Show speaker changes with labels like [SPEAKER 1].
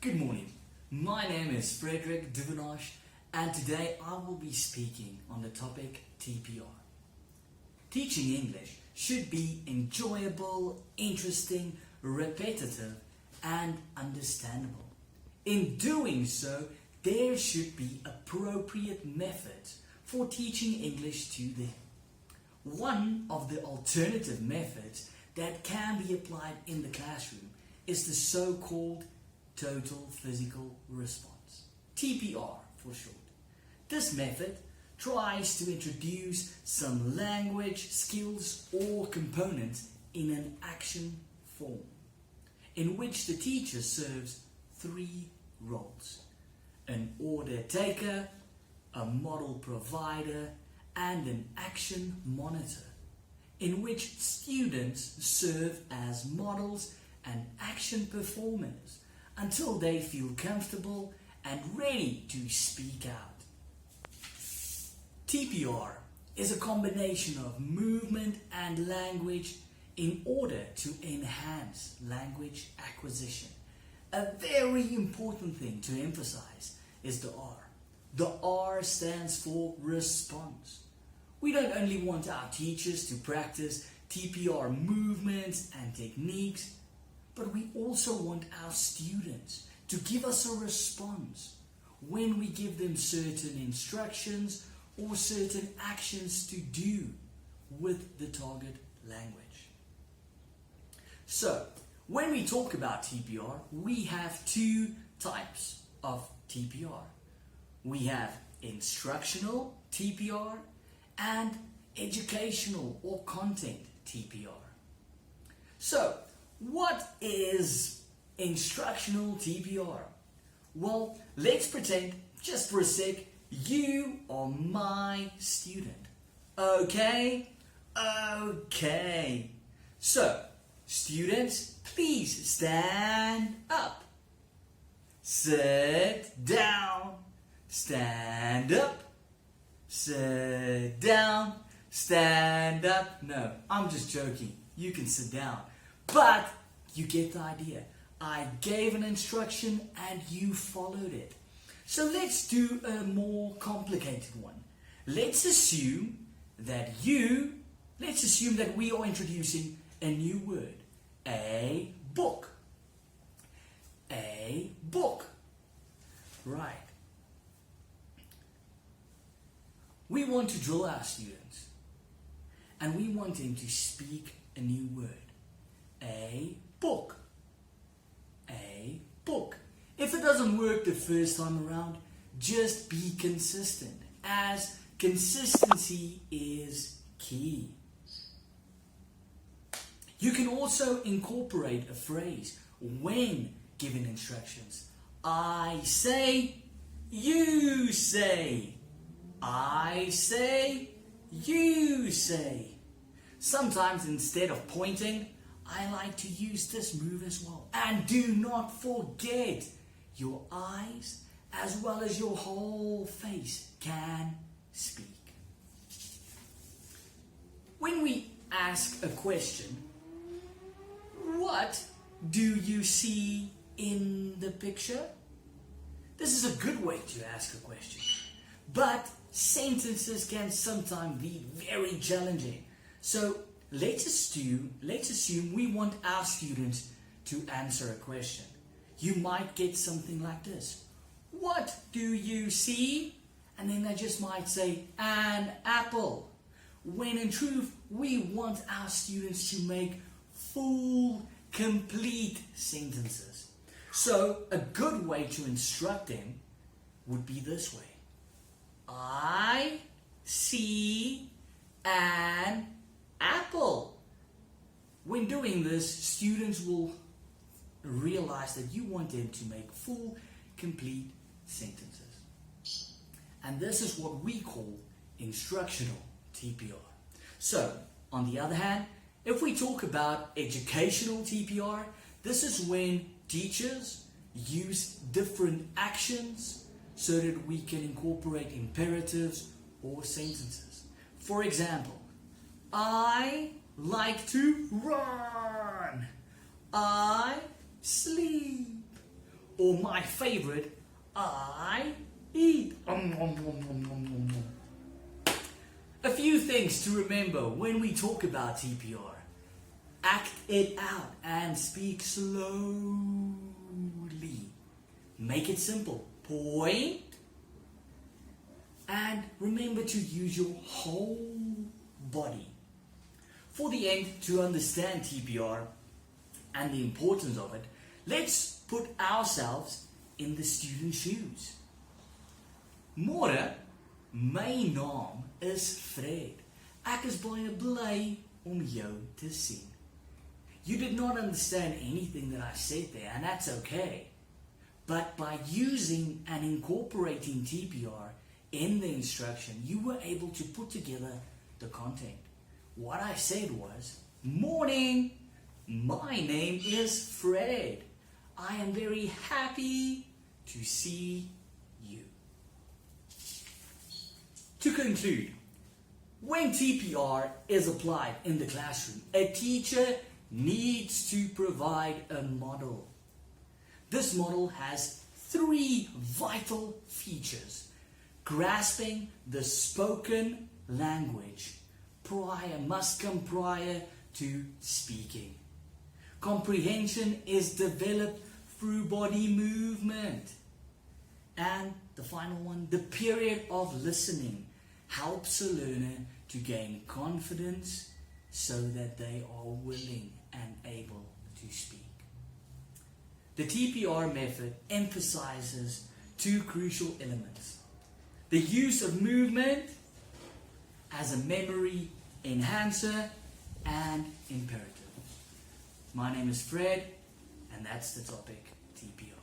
[SPEAKER 1] Good morning, my name is Frederick Duvenosh and today I will be speaking on the topic TPR. Teaching English should be enjoyable, interesting, repetitive and understandable. In doing so, there should be appropriate methods for teaching English to them. One of the alternative methods that can be applied in the classroom is the so-called total physical response, TPR for short. This method tries to introduce some language, skills or components in an action form, in which the teacher serves three roles: an order taker, a model provider, and an action monitor, in which students serve as models and action performers until they feel comfortable and ready to speak out. TPR is a combination of movement and language in order to enhance language acquisition. A very important thing to emphasize is the R. The R stands for response. We don't only want our teachers to practice TPR movements and techniques, but we also want our students to give us a response when we give them certain instructions or certain actions to do with the target language. So, when we talk about TPR, we have two types of TPR. We have instructional TPR and educational or content TPR. So, what is instructional TPR? Well, let's pretend just for a sec you are my student. Okay? Okay. So, students, please stand up. Sit down. Stand up. Sit down. Stand up. No, I'm just joking. You can sit down. But you get the idea. I gave an instruction and you followed it. So let's do a more complicated one. Let's assume that we are introducing a new word. A book. A book. Right. We want to drill our students and we want them to speak a new word. A book. A book. If it doesn't work the first time around, just be consistent, as consistency is key. You can also incorporate a phrase when giving instructions. I say, you say. I say, you say. Sometimes instead of pointing, I like to use this move as well. And do not forget, your eyes as well as your whole face can speak. When we ask a question, what do you see in the picture? This is a good way to ask a question. But sentences can sometimes be very challenging. So let's assume we want our students to answer a question. You might get something like this. What do you see? And then they just might say, an apple. When in truth, we want our students to make full, complete sentences. So a good way to instruct them would be this way. I see an apple. When doing this, students will realize that you want them to make full, complete sentences. And this is what we call instructional TPR. So, on the other hand, if we talk about educational TPR, this is when teachers use different actions so that we can incorporate imperatives or sentences. For example, I like to run. I sleep. or my favorite, I eat. A few things to remember when we talk about TPR. Act it out and speak slowly. Make it simple. Point. And remember to use your whole body. For the end, to understand TPR and the importance of it, let's put ourselves in the student's shoes. Môre, my naam is Fred. Ek is baie bly om jou te sien. You did not understand anything that I said there, and that's okay. But by using and incorporating TPR in the instruction, you were able to put together the content. What I said was, morning, my name is Fred. I am very happy to see you. To conclude, when TPR is applied in the classroom, a teacher needs to provide a model. This model has 3 vital features: grasping the spoken language, must come prior to speaking. Comprehension is developed through body movement. And the final one, the period of listening helps a learner to gain confidence so that they are willing and able to speak. The TPR method emphasizes 2 crucial elements: the use of movement as a memory enhancer and imperative. My name is Fred, and that's the topic, TPR.